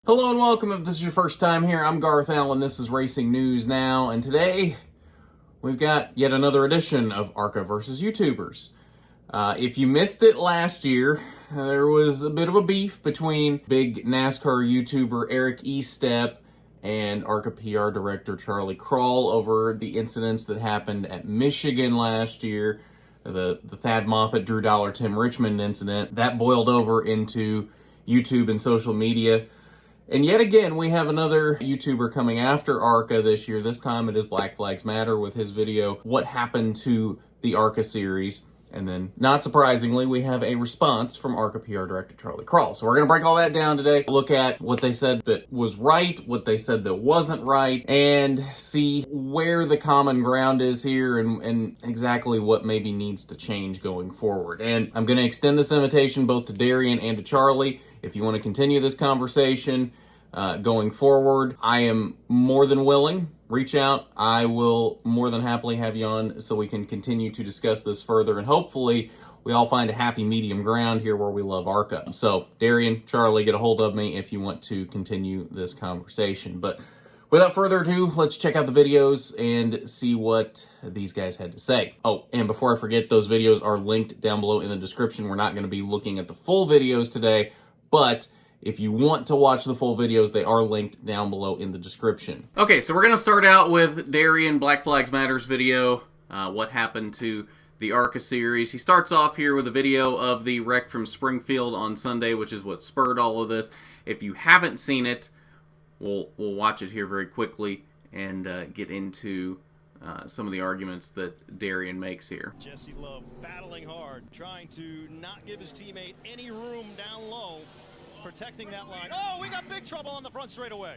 Hello and welcome. If this is your first time here, I'm Garth Allen. This is Racing News Now, and today we've got yet another edition of ARCA versus YouTubers. If you missed it last year, there was a bit of a beef between big NASCAR YouTuber Eric Estep and ARCA PR director Charlie Krall over the incidents that happened at Michigan last year. The Thad Moffitt, Drew Dollar, Tim Richmond incident. That boiled over into YouTube and social media. And yet again, we have another YouTuber coming after ARCA this year. This time it is Black Flags Matter with his video, What Happened to the ARCA Series? And then, not surprisingly, we have a response from ARCA PR Director Charlie Krall. So we're going to break all that down today, look at what they said that was right, what they said that wasn't right, and see where the common ground is here and exactly what maybe needs to change going forward. And I'm going to extend this invitation both to Darian and to Charlie. If you want to continue this conversation going forward, I am more than willing. Reach out. I will more than happily have you on so we can continue to discuss this further, and hopefully we all find a happy medium ground here where we love ARCA. So Darian, Charlie, get a hold of me if you want to continue this conversation. But without further ado, let's check out the videos and see what these guys had to say. Oh, and before I forget, those videos are linked down below in the description. We're not going to be looking at the full videos today, but if you want to watch the full videos, they are linked down below in the description. Okay, so we're going to start out with Darian, Black Flags Matters video, what happened to the ARCA series. He starts off here with a video of the wreck from Springfield on Sunday, which is what spurred all of this. If you haven't seen it, we'll watch it here very quickly and get into some of the arguments that Darian makes here. Jesse Love battling hard, trying to not give his teammate any room down low, protecting that line. Oh, we got big trouble on the front straightaway.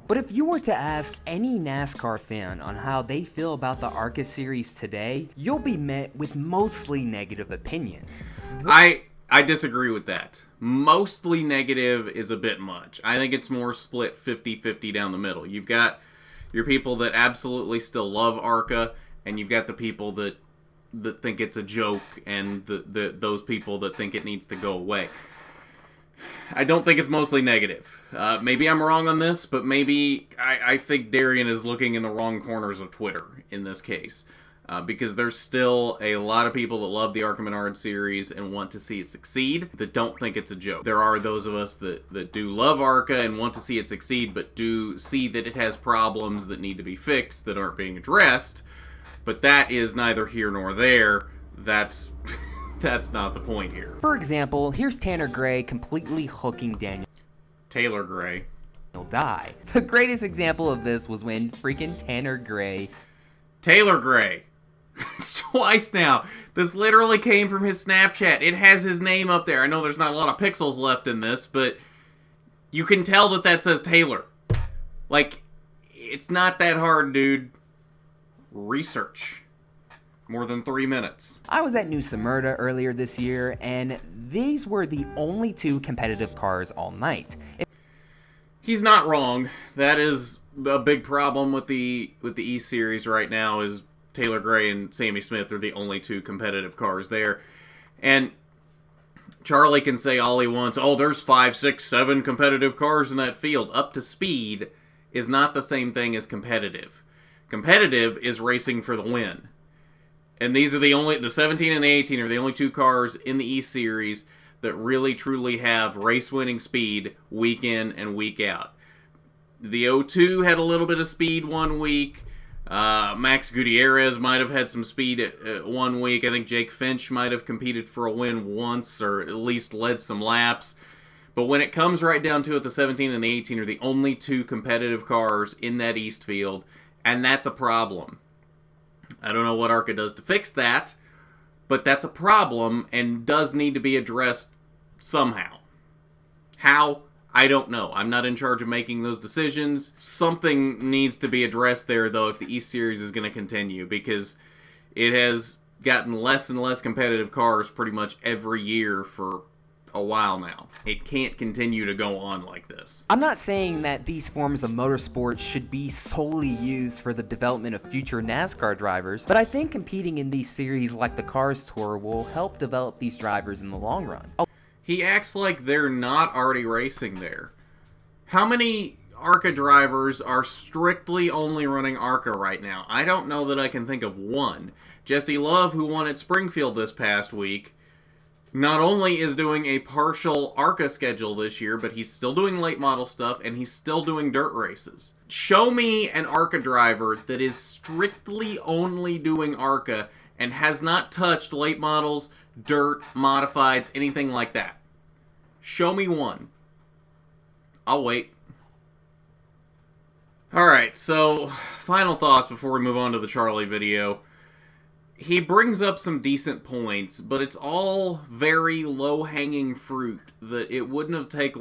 But if you were to ask any NASCAR fan on how they feel about the ARCA series today, you'll be met with mostly negative opinions. I disagree with that. Mostly negative is a bit much. I think it's more split 50-50 down the middle. You've got your people that absolutely still love ARCA, and you've got the people that think it's a joke, and those people that think it needs to go away. I don't think it's mostly negative. Maybe I'm wrong on this, but maybe I think Darian is looking in the wrong corners of Twitter in this case. Because there's still a lot of people that love the ARCA Menard series and want to see it succeed that don't think it's a joke. There are those of us that do love ARCA and want to see it succeed, but do see that it has problems that need to be fixed that aren't being addressed. But that is neither here nor there. That's not the point here. For example, here's Tanner Gray completely hooking Daniel Taylor Gray. Dye. The greatest example of this was when freaking Tanner Gray... Taylor Gray. It's twice now. This literally came from his Snapchat. It has his name up there. I know there's not a lot of pixels left in this, but you can tell that says Taylor. Like, it's not that hard, dude. Research. More than 3 minutes. I was at New Smyrna earlier this year, and these were the only two competitive cars all night. He's not wrong. That is a big problem with the E-Series right now is Taylor Gray and Sammy Smith are the only two competitive cars there. And Charlie can say all he wants, oh, there's 5, 6, 7 competitive cars in that field. Up to speed is not the same thing as competitive. Competitive is racing for the win. And these are the 17 and the 18 are the only two cars in the E-Series that really truly have race-winning speed week in and week out. The 02 had a little bit of speed one week. Max Gutierrez might have had some speed 1 week. I think Jake Finch might have competed for a win once or at least led some laps. But when it comes right down to it, the 17 and the 18 are the only two competitive cars in that East field, and that's a problem. I don't know what ARCA does to fix that, but that's a problem and does need to be addressed somehow. How? I don't know. I'm not in charge of making those decisions. Something needs to be addressed there, though, if the East Series is going to continue, because it has gotten less and less competitive cars pretty much every year for a while now. It can't continue to go on like this. I'm not saying that these forms of motorsports should be solely used for the development of future NASCAR drivers, but I think competing in these series like the Cars Tour will help develop these drivers in the long run. He acts like they're not already racing there. How many ARCA drivers are strictly only running ARCA right now? I don't know that I can think of one. Jesse Love, who won at Springfield this past week, not only is doing a partial ARCA schedule this year, but he's still doing late model stuff, and he's still doing dirt races. Show me an ARCA driver that is strictly only doing ARCA and has not touched late models, dirt, modifieds, anything like that. Show me one. I'll wait. Alright, so final thoughts before we move on to the Charlie video. He brings up some decent points, but it's all very low-hanging fruit that it wouldn't have taken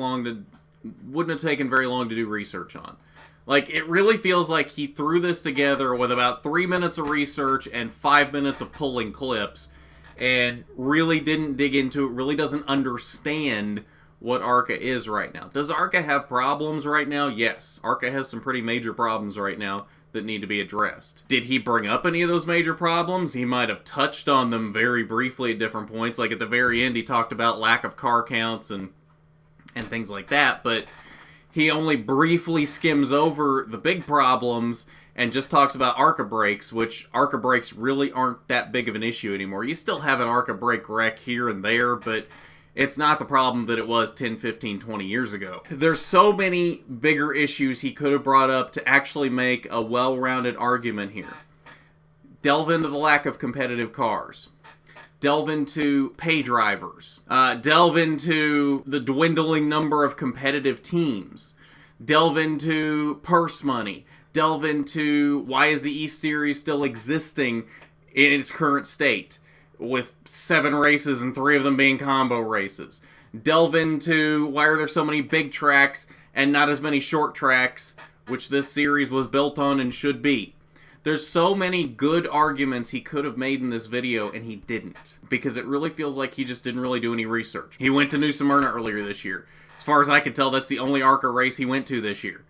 very long to do research on. Like, it really feels like he threw this together with about 3 minutes of research and 5 minutes of pulling clips, and really didn't dig into it, really doesn't understand what ARCA is right now. Does ARCA have problems right now? Yes. ARCA has some pretty major problems right now that need to be addressed. Did he bring up any of those major problems? He might have touched on them very briefly at different points. Like at the very end, he talked about lack of car counts and things like that, but he only briefly skims over the big problems and just talks about ARCA brakes, which ARCA brakes really aren't that big of an issue anymore. You still have an ARCA brake wreck here and there, but it's not the problem that it was 10, 15, 20 years ago. There's so many bigger issues he could have brought up to actually make a well-rounded argument here. Delve into the lack of competitive cars. Delve into pay drivers. Delve into the dwindling number of competitive teams. Delve into purse money. Delve into why is the East Series still existing in its current state, with 7 races and 3 of them being combo races. Delve into why are there so many big tracks and not as many short tracks, which this series was built on and should be. There's so many good arguments he could have made in this video, and he didn't, because it really feels like he just didn't really do any research. He went to New Smyrna earlier this year. As far as I could tell, that's the only ARCA race he went to this year.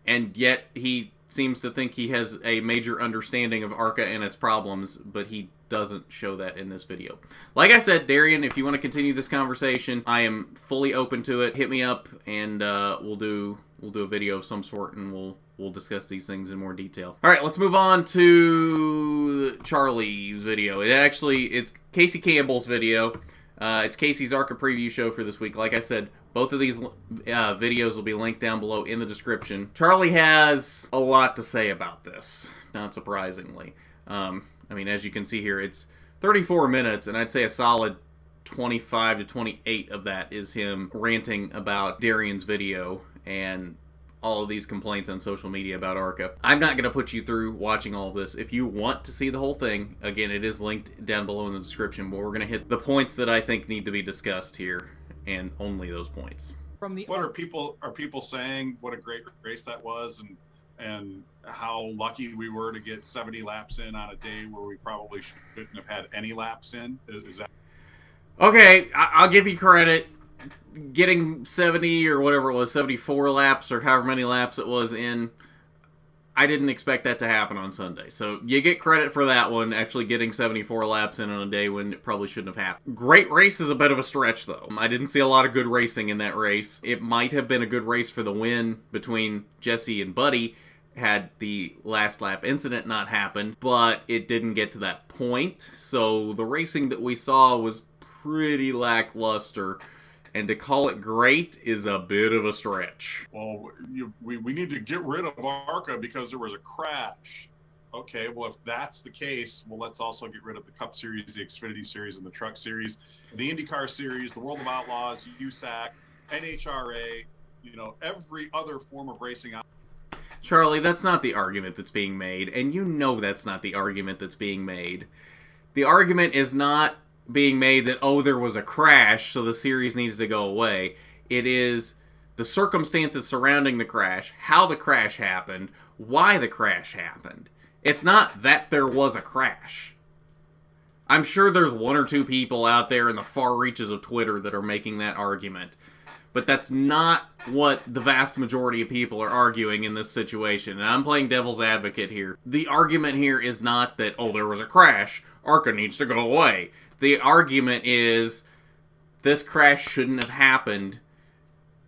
And yet he seems to think he has a major understanding of ARCA and its problems, but he doesn't show that in this video. Like I said, Darian, if you want to continue this conversation, I am fully open to it. Hit me up, and we'll do a video of some sort, and we'll discuss these things in more detail. All right, let's move on to Charlie's video. It's Casey Campbell's video. It's Casey's ARCA preview show for this week. Like I said, both of these videos will be linked down below in the description. Charlie has a lot to say about this, not surprisingly. I mean, as you can see here, it's 34 minutes, and I'd say a solid 25 to 28 of that is him ranting about Darian's video and all of these complaints on social media about ARCA. I'm not going to put you through watching all of this. If you want to see the whole thing, again, it is linked down below in the description, but we're going to hit the points that I think need to be discussed here, and only those points. What are people saying? What a great race that was, and how lucky we were to get 70 laps in on a day where we probably shouldn't have had any laps in. Is that okay? I'll give you credit. Getting 70 or whatever it was, 74 laps or however many laps it was in, I didn't expect that to happen on Sunday. So you get credit for that one, actually getting 74 laps in on a day when it probably shouldn't have happened. Great race is a bit of a stretch, though. I didn't see a lot of good racing in that race. It might have been a good race for the win between Jesse and Buddy had the last lap incident not happened, but it didn't get to that point. So the racing that we saw was pretty lackluster. And to call it great is a bit of a stretch. Well, we need to get rid of ARCA because there was a crash. Okay, well, if that's the case, well, let's also get rid of the Cup Series, the Xfinity Series, and the Truck Series, the IndyCar Series, the World of Outlaws, USAC, NHRA, every other form of racing. Charlie, that's not the argument that's being made, and you know that's not the argument that's being made. The argument is not being made that, oh, there was a crash, so the series needs to go away. It is the circumstances surrounding the crash, how the crash happened, why the crash happened. It's not that there was a crash. I'm sure there's one or two people out there in the far reaches of Twitter that are making that argument. But that's not what the vast majority of people are arguing in this situation. And I'm playing devil's advocate here. The argument here is not that, oh, there was a crash, ARCA needs to go away. The argument is, this crash shouldn't have happened.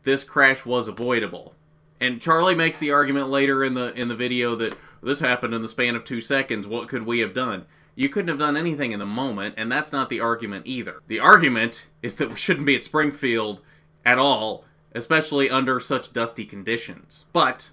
This crash was avoidable. And Charlie makes the argument later in the video that this happened in the span of 2 seconds. What could we have done? You couldn't have done anything in the moment, and that's not the argument either. The argument is that we shouldn't be at Springfield at all, especially under such dusty conditions. But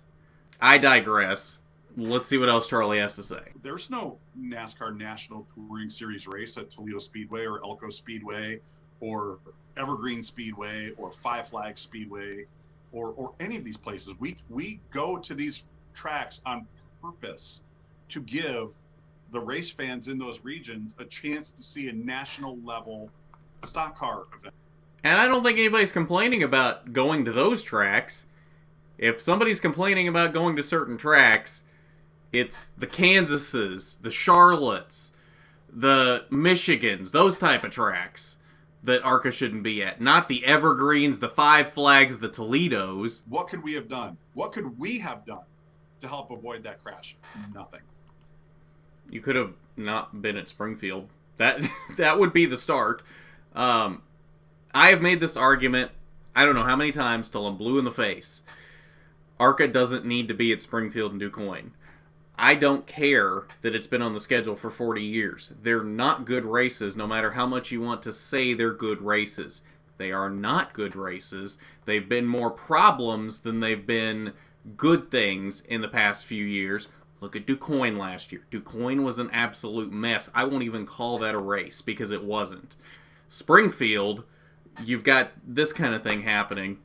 I digress. Let's see what else Charlie has to say. There's no NASCAR National Touring Series race at Toledo Speedway or Elko Speedway or Evergreen Speedway or Five Flags Speedway or any of these places. We go to these tracks on purpose to give the race fans in those regions a chance to see a national level stock car event. And I don't think anybody's complaining about going to those tracks. If somebody's complaining about going to certain tracks, it's the Kansases, the Charlottes, the Michigans, those type of tracks that ARCA shouldn't be at. Not the Evergreens, the Five Flags, the Toledos. What could we have done? What could we have done to help avoid that crash? Nothing. You could have not been at Springfield. That would be the start. I have made this argument, I don't know how many times, till I'm blue in the face. ARCA doesn't need to be at Springfield and DuQuoin. I don't care that it's been on the schedule for 40 years. They're not good races, no matter how much you want to say they're good races. They are not good races. They've been more problems than they've been good things in the past few years. Look at DuQuoin last year. DuQuoin was an absolute mess. I won't even call that a race, because it wasn't. Springfield, you've got this kind of thing happening.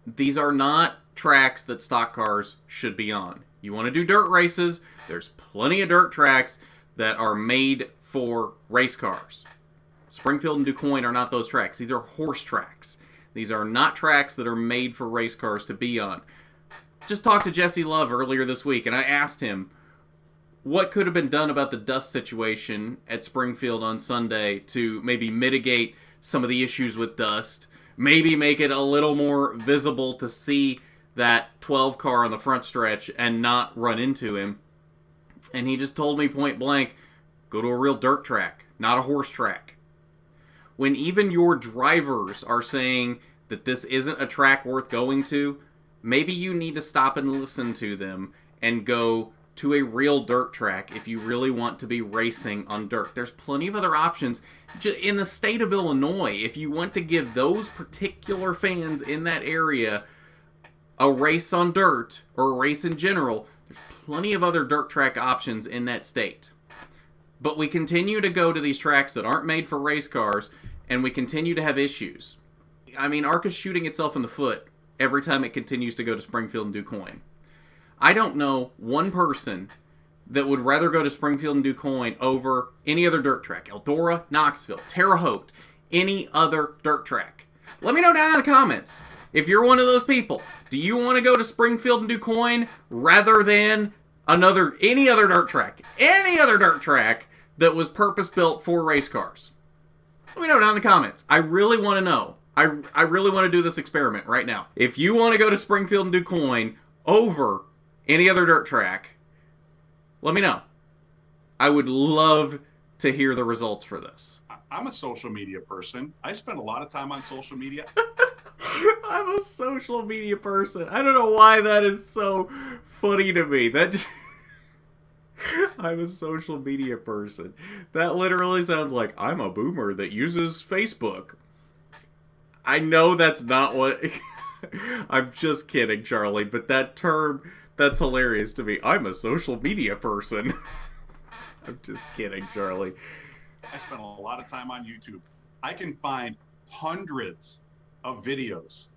These are not tracks that stock cars should be on. You want to do dirt races, there's plenty of dirt tracks that are made for race cars. Springfield and DuQuoin are not those tracks. These are horse tracks. These are not tracks that are made for race cars to be on. Just talked to Jesse Love earlier this week, and I asked him what could have been done about the dust situation at Springfield on Sunday to maybe mitigate some of the issues with dust, maybe make it a little more visible to see that 12 car on the front stretch and not run into him. And he just told me point blank, go to a real dirt track, not a horse track. When even your drivers are saying that this isn't a track worth going to, maybe you need to stop and listen to them and go to a real dirt track if you really want to be racing on dirt. There's plenty of other options. In the state of Illinois, if you want to give those particular fans in that area a race on dirt, or a race in general, there's plenty of other dirt track options in that state. But we continue to go to these tracks that aren't made for race cars, and we continue to have issues. I mean, ARCA's shooting itself in the foot every time it continues to go to Springfield and DuQuoin. I don't know one person that would rather go to Springfield and DuQuoin over any other dirt track. Eldora, Knoxville, Terre Haute, any other dirt track. Let me know down in the comments. If you're one of those people, do you want to go to Springfield and DuQuoin rather than any other dirt track? Any other dirt track that was purpose-built for race cars? Let me know down in the comments. I really want to know. I really want to do this experiment right now. If you want to go to Springfield and DuQuoin over any other dirt track, let me know. I would love to hear the results for this. I'm a social media person. I spend a lot of time on social media. I'm a social media person. I don't know why that is so funny to me. I'm a social media person. That literally sounds like I'm a boomer that uses Facebook. I know that's not what... I'm just kidding, Charlie, but that term, that's hilarious to me. I'm a social media person. I'm just kidding, Charlie. I spend a lot of time on YouTube. I can find hundreds of videos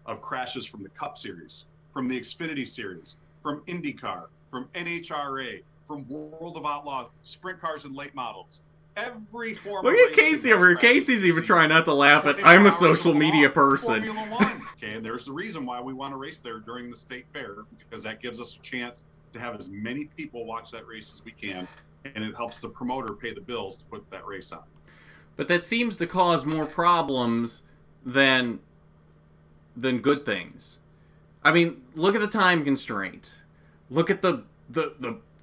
of crashes from the Cup Series, from the Xfinity Series, from IndyCar, from NHRA, from World of Outlaw, sprint cars and late models. Every form Look of at Casey over here. Casey's even trying not to laugh at I'm a social media person. Formula One. Okay, and there's the reason why we want to race there during the state fair, because that gives us a chance to have as many people watch that race as we can. and it helps the promoter pay the bills to put that race on. But that seems to cause more problems than good things. I mean, look at the time constraint. Look at the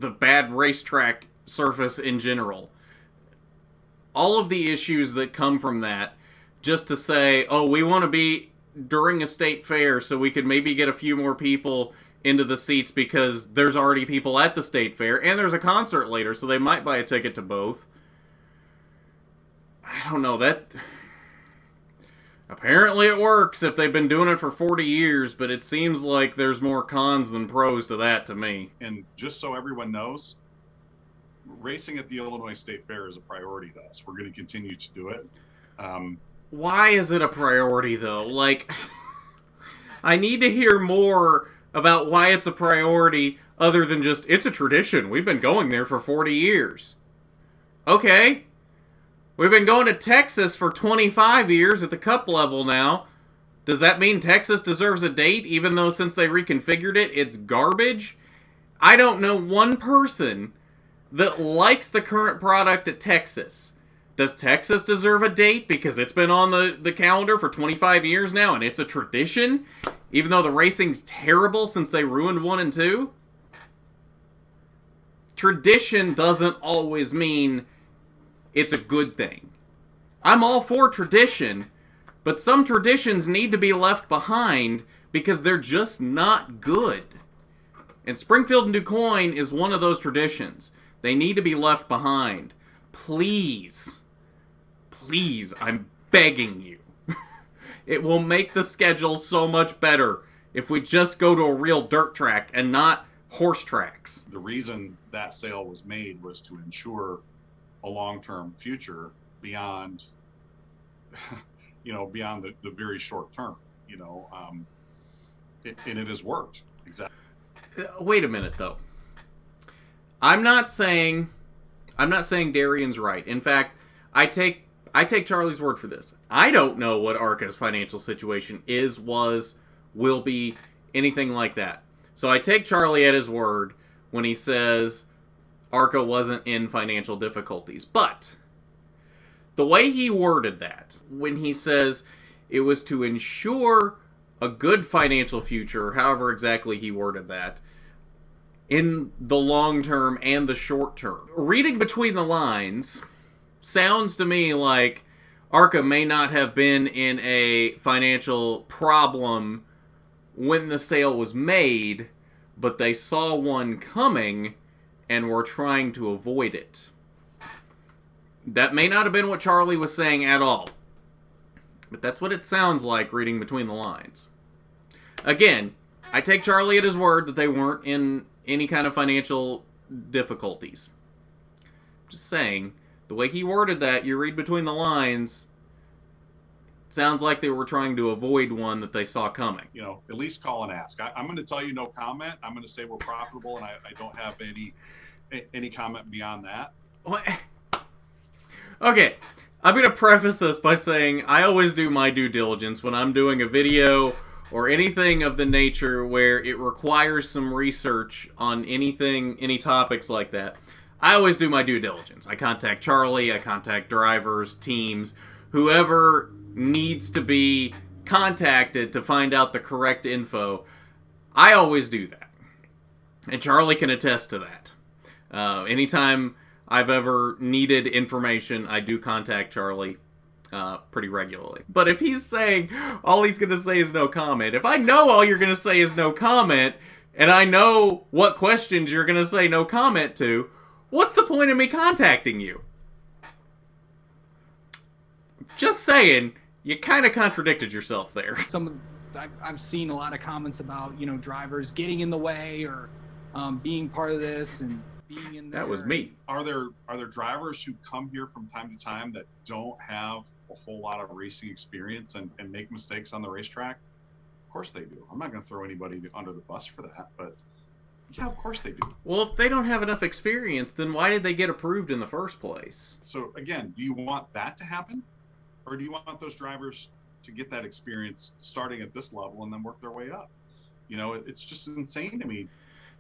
bad racetrack surface in general. All of the issues that come from that, just to say, oh, we want to be during a state fair so we could maybe get a few more people into the seats because there's already people at the state fair and there's a concert later, so they might buy a ticket to both. I don't know, that... Apparently it works if they've been doing it for 40 years, but it seems like there's more cons than pros to that to me. And just so everyone knows, racing at the Illinois State Fair is a priority to us. We're going to continue to do it. Why is it a priority, though? Like, I need to hear more about why it's a priority other than just, it's a tradition. We've been going there for 40 years. Okay. We've been going to Texas for 25 years at the Cup level now. Does that mean Texas deserves a date, even though since they reconfigured it, it's garbage? I don't know one person that likes the current product at Texas. Does Texas deserve a date because it's been on the calendar for 25 years now and it's a tradition, even though the racing's terrible since they ruined 1 and 2? Tradition doesn't always mean it's a good thing. I'm all for tradition, but some traditions need to be left behind because they're just not good. And Springfield and DuQuoin is one of those traditions. They need to be left behind. Please, I'm begging you. It will make the schedule so much better if we just go to a real dirt track and not horse tracks. The reason that sale was made was to ensure a long-term future beyond, beyond the very short term, and it has worked. Exactly. Wait a minute, though. I'm not saying Darian's right. In fact, I take Charlie's word for this. I don't know what ARCA's financial situation is, will be, anything like that. So I take Charlie at his word when he says ARCA wasn't in financial difficulties. But the way he worded that, when he says it was to ensure a good financial future, however exactly he worded that, in the long term and the short term. Reading between the lines sounds to me like ARCA may not have been in a financial problem when the sale was made, but they saw one coming and were trying to avoid it. That may not have been what Charlie was saying at all, but that's what it sounds like reading between the lines. Again, I take Charlie at his word that they weren't in any kind of financial difficulties. Just saying, the way he worded that, you read between the lines, it sounds like they were trying to avoid one that they saw coming. At least call and ask. I'm going to tell you no comment. I'm going to say we're profitable, and I don't have any comment beyond that. What? Okay, I'm going to preface this by saying I always do my due diligence when I'm doing a video or anything of the nature where it requires some research on any topics like that. I always do my due diligence. I contact Charlie, I contact drivers, teams, whoever needs to be contacted to find out the correct info. I always do that. And Charlie can attest to that. Anytime I've ever needed information, I do contact Charlie pretty regularly. But if he's saying all he's going to say is no comment, if I know all you're going to say is no comment, and I know what questions you're going to say no comment to, what's the point of me contacting you? Just saying, you kind of contradicted yourself there. I've seen a lot of comments about, drivers getting in the way or being part of this and being in there. That was me. Are there drivers who come here from time to time that don't have a whole lot of racing experience and make mistakes on the racetrack? Of course they do. I'm not going to throw anybody under the bus for that, but yeah, of course they do. Well, if they don't have enough experience, then why did they get approved in the first place? So again, do you want that to happen? Or do you want those drivers to get that experience starting at this level and then work their way up? It's just insane to me.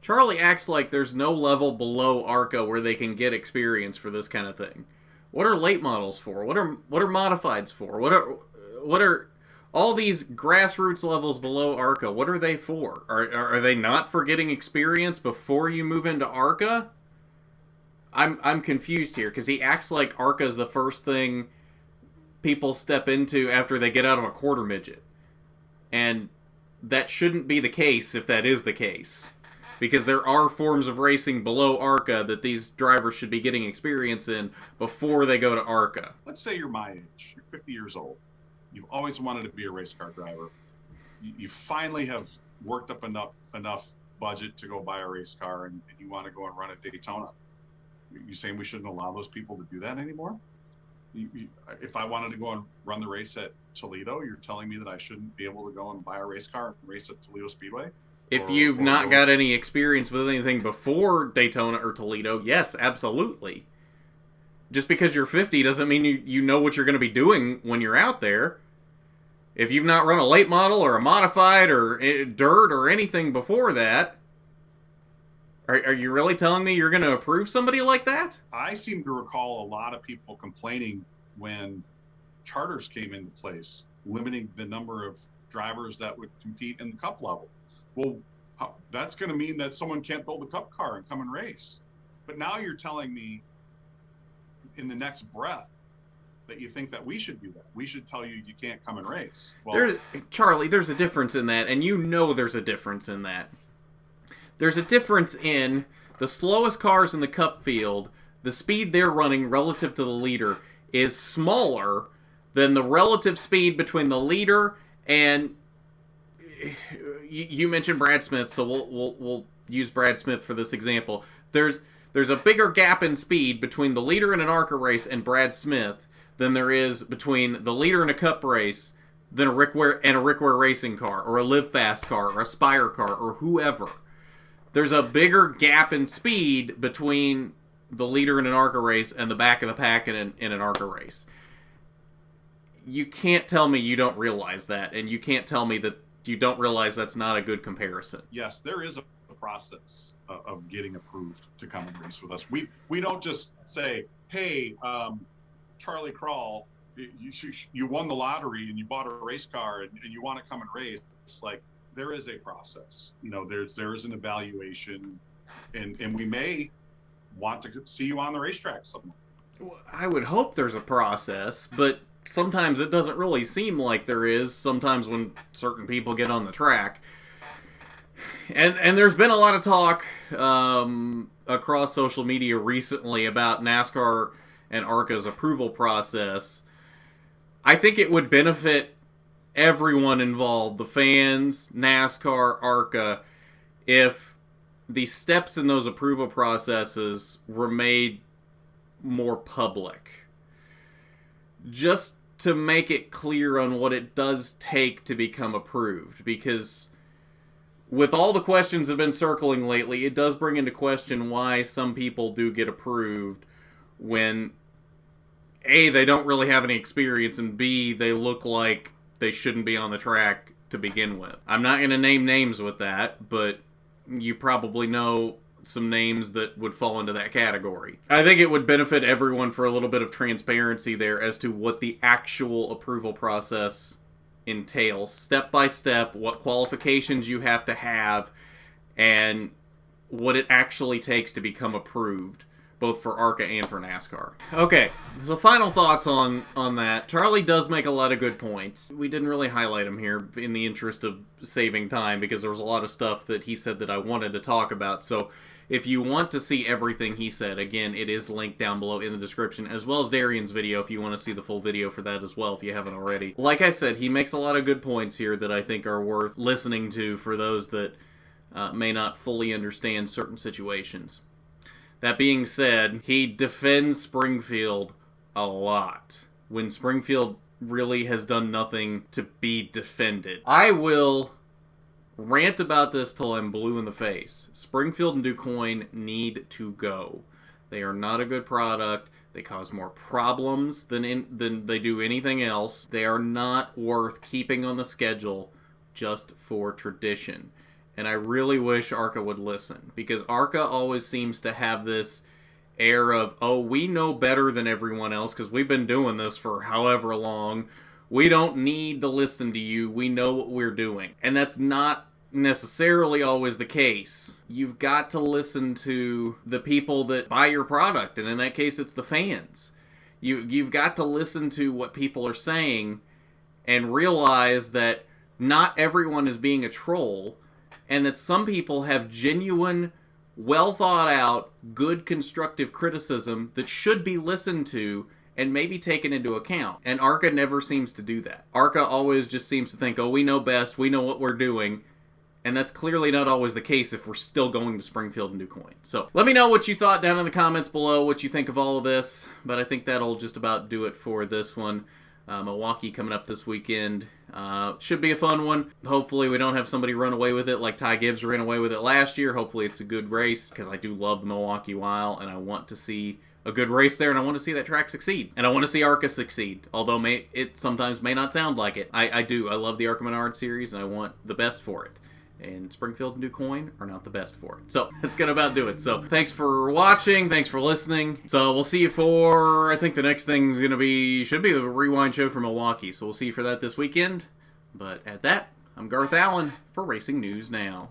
Charlie acts like there's no level below ARCA where they can get experience for this kind of thing. What are late models for? What are modifieds for? What are all these grassroots levels below ARCA? What are they for? Are they not for getting experience before you move into ARCA? I'm confused here because he acts like ARCA is the first thing people step into after they get out of a quarter midget. And that shouldn't be the case if that is the case. Because there are forms of racing below ARCA that these drivers should be getting experience in before they go to ARCA. Let's say you're my age. You're 50 years old. You've always wanted to be a race car driver. You finally have worked up enough budget to go buy a race car, and you want to go and run at Daytona. You saying we shouldn't allow those people to do that anymore? If I wanted to go and run the race at Toledo, you're telling me that I shouldn't be able to go and buy a race car and race at Toledo Speedway? If you've not got any experience with anything before Daytona or Toledo, yes, absolutely. Just because you're 50 doesn't mean you know what you're going to be doing when you're out there. If you've not run a late model or a modified or dirt or anything before that, are you really telling me you're going to approve somebody like that? I seem to recall a lot of people complaining when charters came into place, limiting the number of drivers that would compete in the cup level. Well, that's going to mean that someone can't build a cup car and come and race. But now you're telling me in the next breath that you think that we should do that. We should tell you you can't come and race. Well, Charlie, there's a difference in that, and you know there's a difference in that. There's a difference in the slowest cars in the cup field, the speed they're running relative to the leader is smaller than the relative speed between the leader and... You mentioned Brad Smith, so we'll use Brad Smith for this example. There's a bigger gap in speed between the leader in an ARCA race and Brad Smith than there is between the leader in a cup race than a Rick Ware racing car, or a Live Fast car, or a Spire car, or whoever. There's a bigger gap in speed between the leader in an ARCA race and the back of the pack in an ARCA race. You can't tell me you don't realize that, and you can't tell me that you don't realize that's not a good comparison. Yes, there is a process of getting approved to come and race with us. We don't just say, hey, Charlie Crawl, you won the lottery and you bought a race car and you want to come and race. It's like, there is a process. You know, there is an evaluation, and we may want to see you on the racetrack somewhere. Well, I would hope there's a process, but sometimes it doesn't really seem like there is, sometimes when certain people get on the track. And there's been a lot of talk across social media recently about NASCAR and ARCA's approval process. I think it would benefit everyone involved, the fans, NASCAR, ARCA, if the steps in those approval processes were made more public. Just to make it clear on what it does take to become approved, because with all the questions that have been circling lately, it does bring into question why some people do get approved when A, they don't really have any experience, and B, they look like they shouldn't be on the track to begin with. I'm not going to name names with that, but you probably know some names that would fall into that category. I think it would benefit everyone for a little bit of transparency there as to what the actual approval process entails, step by step, what qualifications you have to have, and what it actually takes to become approved, both for ARCA and for NASCAR. Okay, so final thoughts on that. Charlie does make a lot of good points. We didn't really highlight them here in the interest of saving time, because there was a lot of stuff that he said that I wanted to talk about. So if you want to see everything he said, again, it is linked down below in the description, as well as Darian's video if you want to see the full video for that as well, if you haven't already. Like I said, he makes a lot of good points here that I think are worth listening to for those that may not fully understand certain situations. That being said, he defends Springfield a lot, when Springfield really has done nothing to be defended. I will rant about this till I'm blue in the face. Springfield and DuQuoin need to go. They are not a good product. They cause more problems than they do anything else. They are not worth keeping on the schedule just for tradition. And I really wish ARCA would listen, because ARCA always seems to have this air of, oh, we know better than everyone else because we've been doing this for however long. We don't need to listen to you. We know what we're doing. And that's not necessarily always the case. You've got to listen to the people that buy your product, and in that case it's the fans. You've got to listen to what people are saying and realize that not everyone is being a troll, and that some people have genuine, well thought out, good constructive criticism that should be listened to and maybe taken into account. And ARCA never seems to do that. ARCA always just seems to think, oh, we know best, we know what we're doing. And that's clearly not always the case if we're still going to Springfield and DuQuoin. So let me know what you thought down in the comments below, what you think of all of this. But I think that'll just about do it for this one. Milwaukee coming up this weekend. Should be a fun one. Hopefully we don't have somebody run away with it like Ty Gibbs ran away with it last year. Hopefully it's a good race, because I do love the Milwaukee Mile, and I want to see a good race there, and I want to see that track succeed. And I want to see ARCA succeed, although it sometimes may not sound like it. I do. I love the ARCA Menard series, and I want the best for it. And Springfield and DuQuoin are not the best for it. So that's gonna about do it. So thanks for watching, thanks for listening. So we'll see you for, I think the next thing's should be the Rewind show for Milwaukee. So we'll see you for that this weekend. But at that, I'm Garth Allen for Racing News Now.